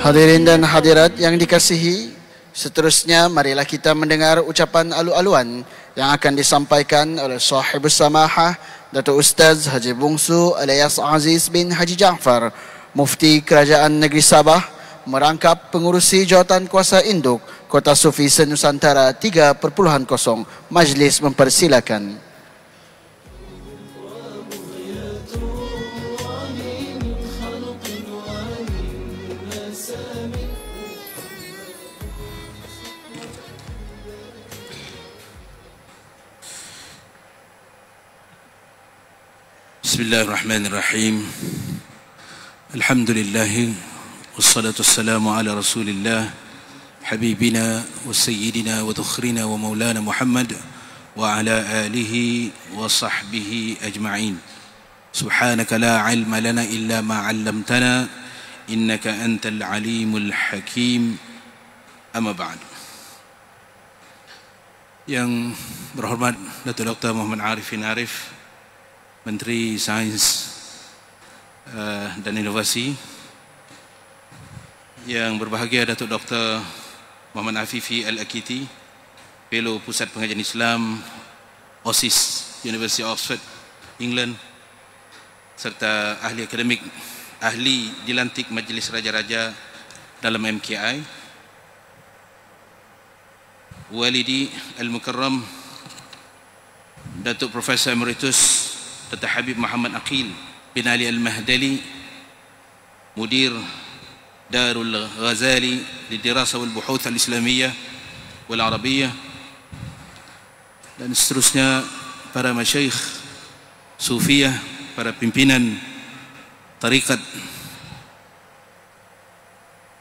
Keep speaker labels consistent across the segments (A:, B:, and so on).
A: Hadirin dan hadirat yang dikasihi, seterusnya marilah kita mendengar ucapan alu-aluan yang akan disampaikan oleh Sahibus Samahah Datuk Ustaz Haji Bungsu alias Aziz bin Haji Jaafar, Mufti Kerajaan Negeri Sabah, merangkap pengurusi jawatan kuasa induk Kota Sufi Senusantara 3.0. Majlis mempersilakan.
B: Bismillahirrahmanirrahim. Alhamdulillah wassalatu wassalamu ala Rasulillah habibina wa sayyidina wa dukhrina wa maulana Muhammad wa ala alihi wa sahbihi ajma'in. Subhanaka la ilma lana illa ma 'allamtana innaka antal alimul hakim. Amma ba'd. Yang berhormat Datuk Dr. Muhammad Arifin Arif, Menteri Sains dan Inovasi, yang berbahagia Datuk Dr. Muhammad Afifi Al-Akiti, Fellow Pusat Pengajian Islam OSIS, University of Oxford, England, serta ahli akademik, ahli dilantik Majlis Raja-Raja dalam MKI, Walidi Al-Mukarram Datuk Profesor Emeritus Dr. Habib Muhammad Aqil bin Ali Al-Mahdali, Mudir Darul Ghazali Lidirasa wal Buhuth Al-Islamiyah wal Arabiyah, dan seterusnya para masyayikh Sufiyah, para pimpinan tarikat,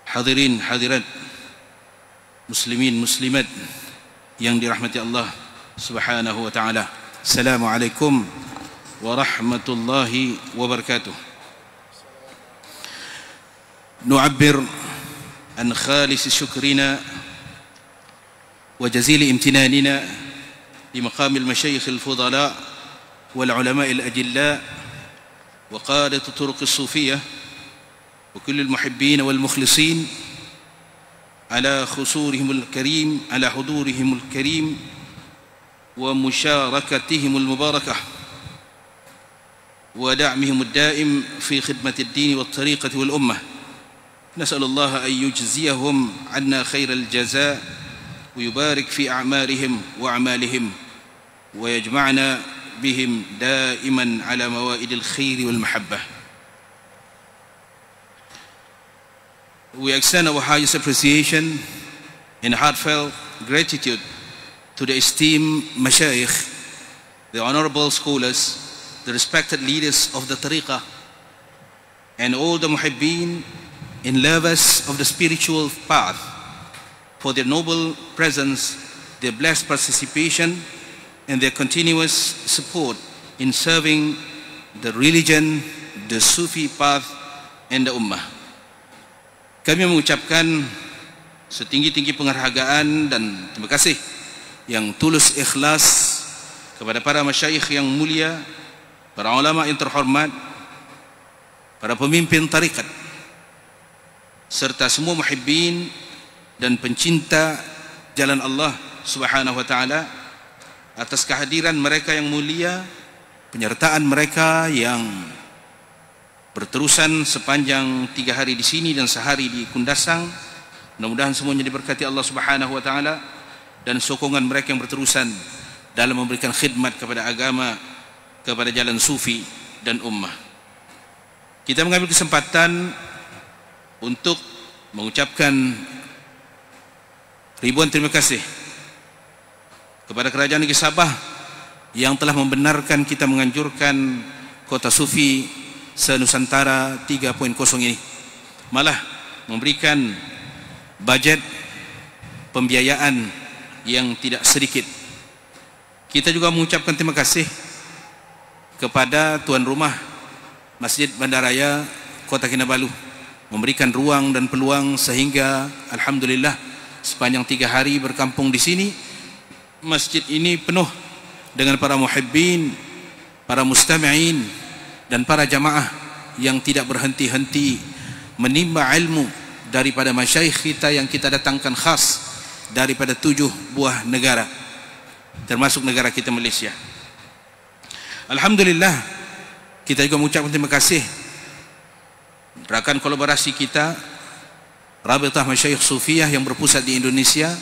B: hadirin hadirat, muslimin muslimat yang dirahmati Allah Subhanahu wa taala. Assalamualaikum warahmatullahi wabarakatuh. نعبر عن خالص شكرنا وجزيل امتناننا لمقام المشايخ الفضلاء والعلماء الأجلاء وقادة الطرق الصوفية وكل المحبين والمخلصين على خصورهم الكريم، على حضورهم الكريم ومشاركتهم المباركة ودعمهم الدائم في خدمة الدين والطريقة والأمة. نسأل الله أن يجزيهم عنا خير الجزاء ويبارك في أعمالهم وأعمالهم ويجمعنا بهم دائما على موائد الخير والمحبة. We extend our highest appreciation and heartfelt gratitude to the esteemed mashayikh, the honorable scholars, the respected leaders of the tariqah, and all the muhibbeen and lovers of the spiritual path for their noble presence, their blessed participation, and their continuous support in serving the religion, the Sufi path, and the ummah. Kami mengucapkan setinggi-tinggi penghargaan dan terima kasih yang tulus ikhlas kepada para masyayikh yang mulia, para ulama yang terhormat, para pemimpin tarikat, serta semua muhibbin dan pencinta jalan Allah Subhanahu wa taala atas kehadiran mereka yang mulia, penyertaan mereka yang berterusan sepanjang 3 hari di sini dan sehari di Kundasang. Mudah-mudahan semuanya diberkati Allah Subhanahu wa taala, dan sokongan mereka yang berterusan dalam memberikan khidmat kepada agama, kepada jalan sufi dan ummah. Kita mengambil kesempatan untuk mengucapkan ribuan terima kasih kepada Kerajaan Negeri Sabah yang telah membenarkan kita menganjurkan Kota Sufi Senusantara 3.0 ini, malah memberikan bajet pembiayaan yang tidak sedikit. Kita juga mengucapkan terima kasih kepada tuan rumah Masjid Bandaraya Kota Kinabalu, memberikan ruang dan peluang sehingga alhamdulillah sepanjang 3 hari berkampung di sini, masjid ini penuh dengan para muhibbin, para mustami'in, dan para jamaah yang tidak berhenti-henti menimba ilmu daripada masyayikh kita yang kita datangkan khas daripada 7 buah negara, termasuk negara kita Malaysia. Alhamdulillah, kita juga mengucapkan terima kasih rakan kolaborasi kita Rabitah Masyayikh Sufiyah yang berpusat di Indonesia,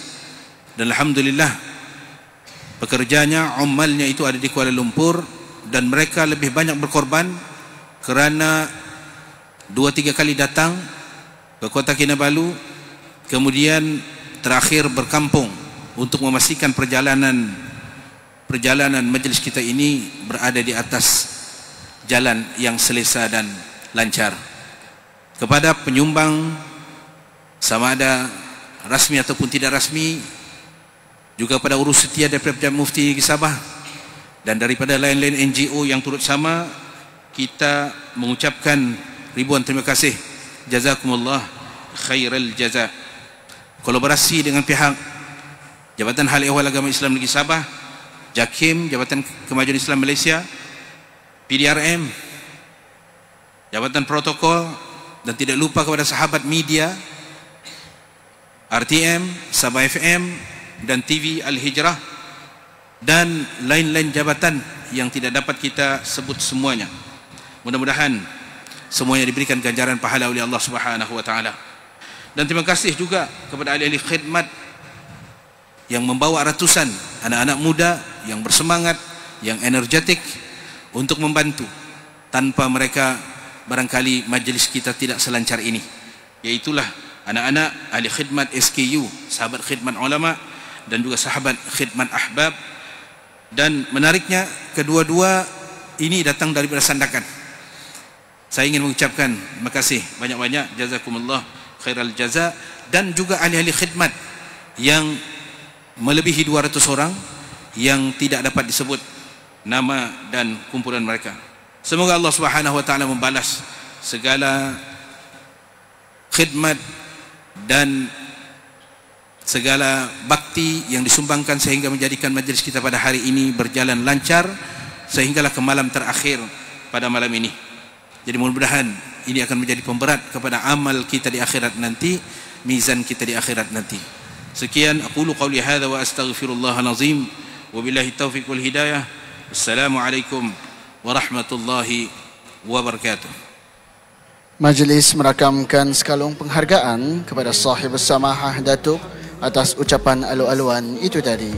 B: dan alhamdulillah pekerjanya, amalnya itu ada di Kuala Lumpur, dan mereka lebih banyak berkorban kerana 2-3 kali datang ke Kota Kinabalu, kemudian terakhir berkampung untuk memastikan perjalanan majlis kita ini berada di atas jalan yang selesa dan lancar. Kepada penyumbang, sama ada rasmi ataupun tidak rasmi, juga pada urus setia daripada Perdana Mufti Negeri Sabah dan daripada lain-lain NGO yang turut sama, kita mengucapkan ribuan terima kasih. Jazakumullah khairal jaza. Kolaborasi dengan pihak Jabatan Hal Ehwal Agama Islam Negeri Sabah, JAKIM, Jabatan Kemajuan Islam Malaysia, PDRM, Jabatan Protokol, dan tidak lupa kepada sahabat media, RTM, Sabah FM, dan TV Al-Hijrah, dan lain-lain jabatan yang tidak dapat kita sebut semuanya. Mudah-mudahan semuanya diberikan ganjaran pahala oleh Allah Subhanahu wa taala. Dan terima kasih juga kepada ahli-ahli khidmat yang membawa ratusan anak-anak muda yang bersemangat, yang energetik untuk membantu. Tanpa mereka barangkali majlis kita tidak selancar ini. Yaitulah anak-anak ahli khidmat SKU, sahabat khidmat ulama, dan juga sahabat khidmat ahbab. Dan menariknya, kedua-dua ini datang daripada Sandakan. Saya ingin mengucapkan terima kasih banyak-banyak, jazakumullah khairal jaza, dan juga ahli-ahli khidmat yang melebihi 200 orang yang tidak dapat disebut nama dan kumpulan mereka. Semoga Allah Subhanahu wa taala membalas segala khidmat dan segala bakti yang disumbangkan sehingga menjadikan majlis kita pada hari ini berjalan lancar sehinggalah ke malam terakhir pada malam ini. Jadi mudah-mudahan ini akan menjadi pemberat kepada amal kita di akhirat nanti, mizan kita di akhirat nanti. Sekian, aqulu qawli hadza wa astaghfirullahal azim wa billahi taufiq wal hidayah. Assalamualaikum warahmatullahi wabarakatuh.
A: Majlis merakamkan sekalung penghargaan kepada sahib samahah Datuk atas ucapan alu-aluan itu tadi.